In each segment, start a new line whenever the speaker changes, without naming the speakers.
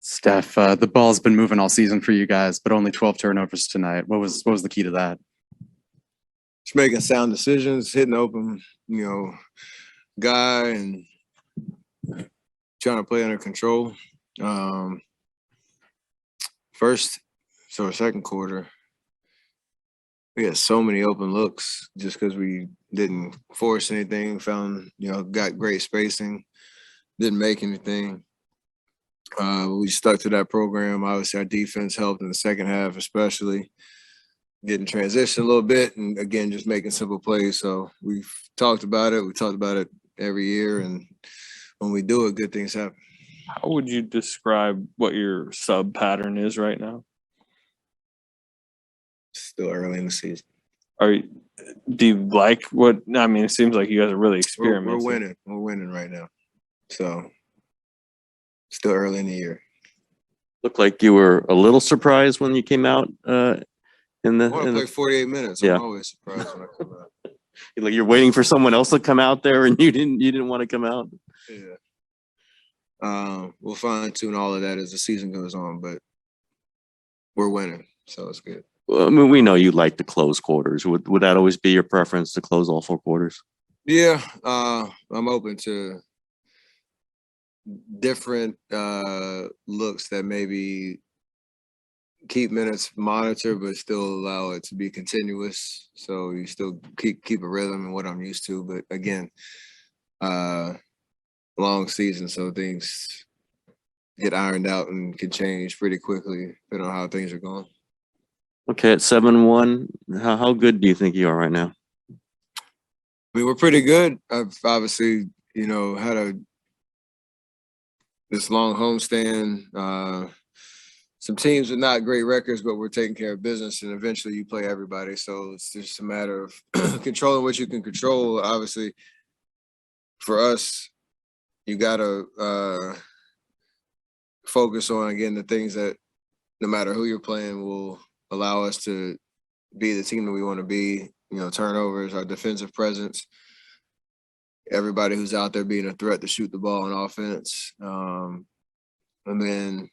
Steph, the ball's been moving all season for you guys, but only 12 turnovers tonight. What was the key to that?
Just making sound decisions, hitting open, guy, and trying to play under control. Second quarter, we had so many open looks just because we didn't force anything. Got great spacing, didn't make anything. We stuck to that program. Obviously, our defense helped in the second half, especially getting transition a little bit, and again, just making simple plays. So we've talked about it. We talked about it every year, and when we do it, good things happen.
How would you describe what your sub pattern is right now?
Still early in the season.
Do you like what? I mean, it seems like you guys are really experimenting.
We're winning. We're winning right now. So still early in the year.
Looked like you were a little surprised when you came out
I want to play 48 minutes.
Yeah.
I'm always surprised when I come out.
like you're waiting for someone else to come out there, and you didn't want to come out.
Yeah. We'll fine tune all of that as the season goes on, but we're winning, so it's good.
Well, I mean, we know you like to close quarters. Would that always be your preference to close all four quarters?
Yeah, I'm open to different looks that maybe keep minutes monitored, but still allow it to be continuous. So you still keep a rhythm and what I'm used to. But again, long season, so things get ironed out and can change pretty quickly depending on how things are going.
Okay, at 7-1, how good do you think you are right now?
I mean, we're pretty good. I've obviously, had this long homestand. Some teams with not great records, but we're taking care of business, and eventually you play everybody. So it's just a matter of controlling what you can control. Obviously, for us, you got to focus on, again, the things that no matter who you're playing will allow us to be the team that we want to be. Turnovers, our defensive presence, everybody who's out there being a threat to shoot the ball on offense. And then,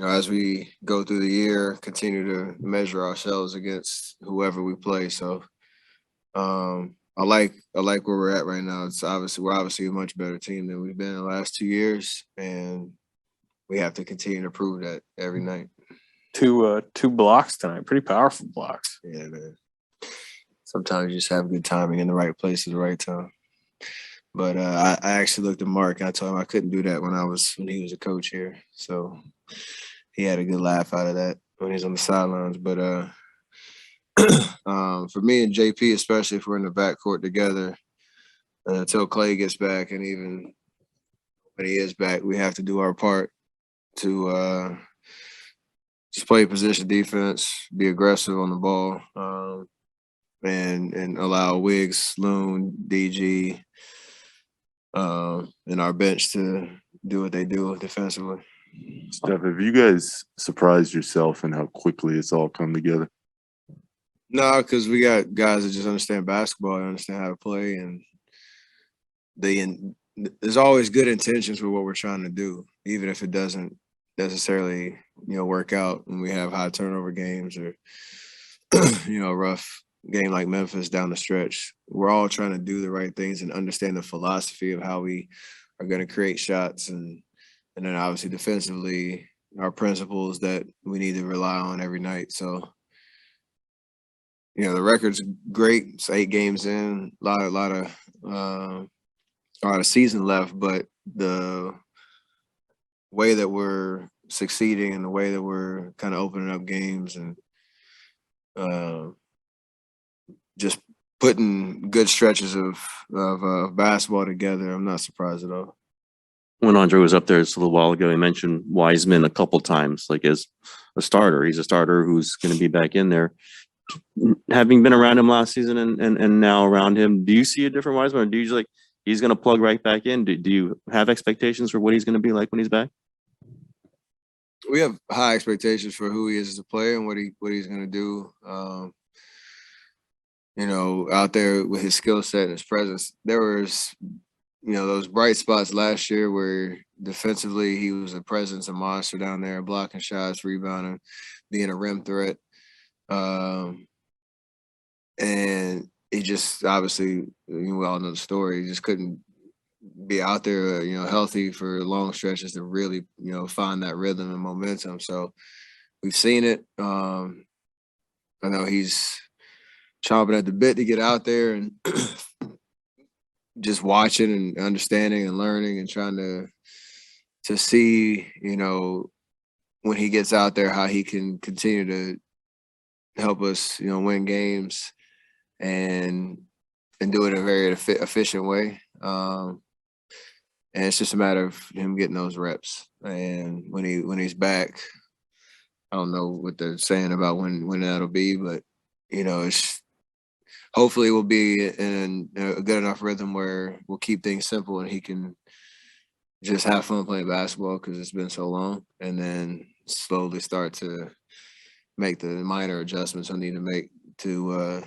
as we go through the year, continue to measure ourselves against whoever we play. So I like where we're at right now. We're obviously a much better team than we've been in the last 2 years, and we have to continue to prove that every night.
Two blocks tonight, pretty powerful blocks.
Yeah, man. Sometimes you just have good timing in the right place at the right time. But I actually looked at Mark and I told him I couldn't do that when he was a coach here. So he had a good laugh out of that when he was on the sidelines. But for me and JP, especially if we're in the backcourt together, until Clay gets back, and even when he is back, we have to do our part to just play position defense, be aggressive on the ball, and allow Wiggs, Loon, DG, and our bench to do what they do defensively.
Steph, have you guys surprised yourself in how quickly it's all come together?
No, because we got guys that just understand basketball and understand how to play, and there's always good intentions with what we're trying to do, even if it doesn't necessarily work out when we have high turnover games or a rough game like Memphis down the stretch. We're all trying to do the right things and understand the philosophy of how we are going to create shots, and then obviously defensively our principles that we need to rely on every night. So the record's great. It's 8 games in, a lot of season left, but the way that we're succeeding and the way that we're kind of opening up games and just putting good stretches of basketball together, I'm not surprised at all.
When Andre was up there just a little while ago, he mentioned Wiseman a couple times, like as a starter. He's a starter who's going to be back in there. Having been around him last season and now around him, do you see a different Wiseman, or do you he's going to plug right back in? Do you have expectations for what he's going to be like when he's back?
We have high expectations for who he is as a player and what he's going to do. Out there with his skill set and his presence, there was those bright spots last year where defensively he was a presence, a monster down there, blocking shots, rebounding, being a rim threat. And he just obviously, we all know the story. He just couldn't be out there, healthy for long stretches to really, find that rhythm and momentum. So we've seen it. I know he's chomping at the bit to get out there and just watching and understanding and learning and trying to see, when he gets out there, how he can continue to help us, win games and do it in a very efficient way. And it's just a matter of him getting those reps. And when he's back, I don't know what they're saying about when that'll be, but it's hopefully it will be in a good enough rhythm where we'll keep things simple and he can just have fun playing basketball because it's been so long, and then slowly start to make the minor adjustments I need to make to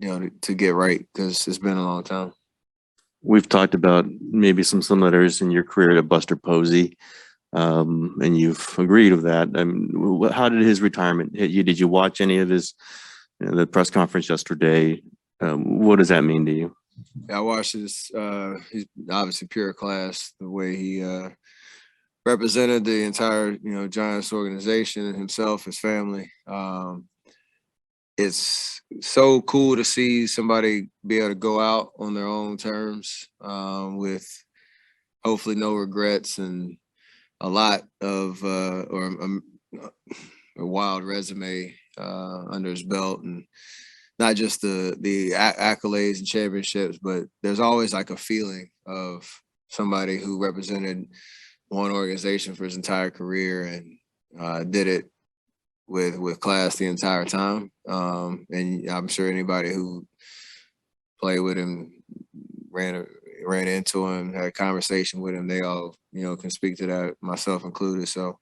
to get right, because it's been a long time.
We've talked about maybe some similarities in your career to Buster Posey, and you've agreed with that. How did his retirement hit you? Did you watch any of his the press conference yesterday? What does that mean to you?
I watched his. He's obviously pure class. The way he represented the entire Giants organization and himself, his family. It's so cool to see somebody be able to go out on their own terms, with hopefully no regrets and a lot of a wild resume under his belt, and not just the accolades and championships, but there's always like a feeling of somebody who represented one organization for his entire career and did it with class the entire time. And I'm sure anybody who played with him, ran into him, had a conversation with him, they all, can speak to that, myself included. So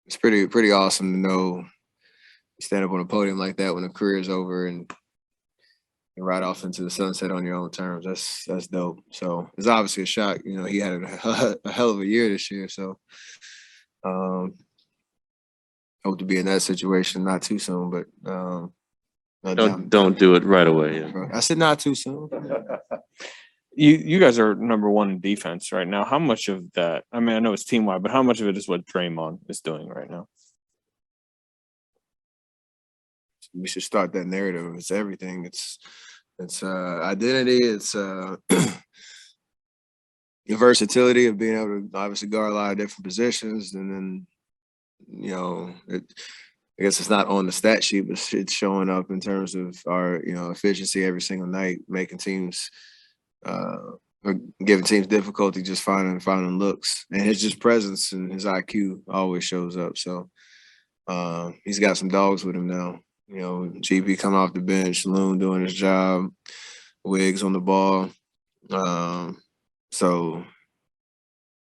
it's pretty awesome to know, stand up on a podium like that when the career is over and ride off into the sunset on your own terms. That's dope. So it's obviously a shock. He had a hell of a year this year. So hope to be in that situation not too soon, but
Don't do it right away. Yeah.
I said not too soon.
You guys are number one in defense right now. How much of that? I mean, I know it's team wide, but how much of it is what Draymond is doing right now?
We should start that narrative. It's everything. It's identity. It's the versatility of being able to obviously guard a lot of different positions, and then I guess it's not on the stat sheet, but it's showing up in terms of our efficiency every single night, making teams or giving teams difficulty just finding looks, and his just presence and his IQ always shows up. So he's got some dogs with him now. GP coming off the bench, Loon doing his job, Wiggs on the ball. So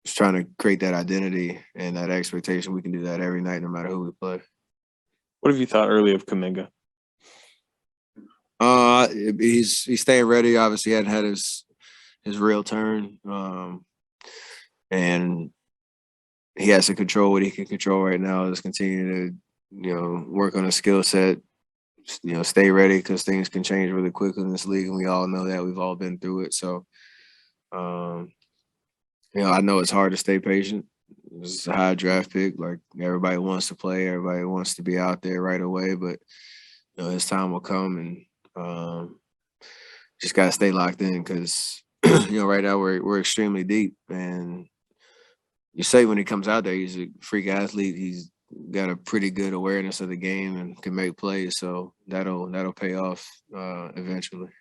just trying to create that identity and that expectation. We can do that every night, no matter who we play.
What have you thought early of Kuminga?
He's staying ready. Obviously, he hadn't had his real turn, and he has to control what he can control right now. Just continue to work on his skill set. Stay ready, because things can change really quickly in this league, and we all know that. We've all been through it. So, I know it's hard to stay patient. It's a high draft pick. Like, everybody wants to play, everybody wants to be out there right away, but his time will come, and just gotta stay locked in, because right now we're extremely deep, and you say when he comes out there, he's a freak athlete. He's got a pretty good awareness of the game and can make plays, so that'll pay off eventually.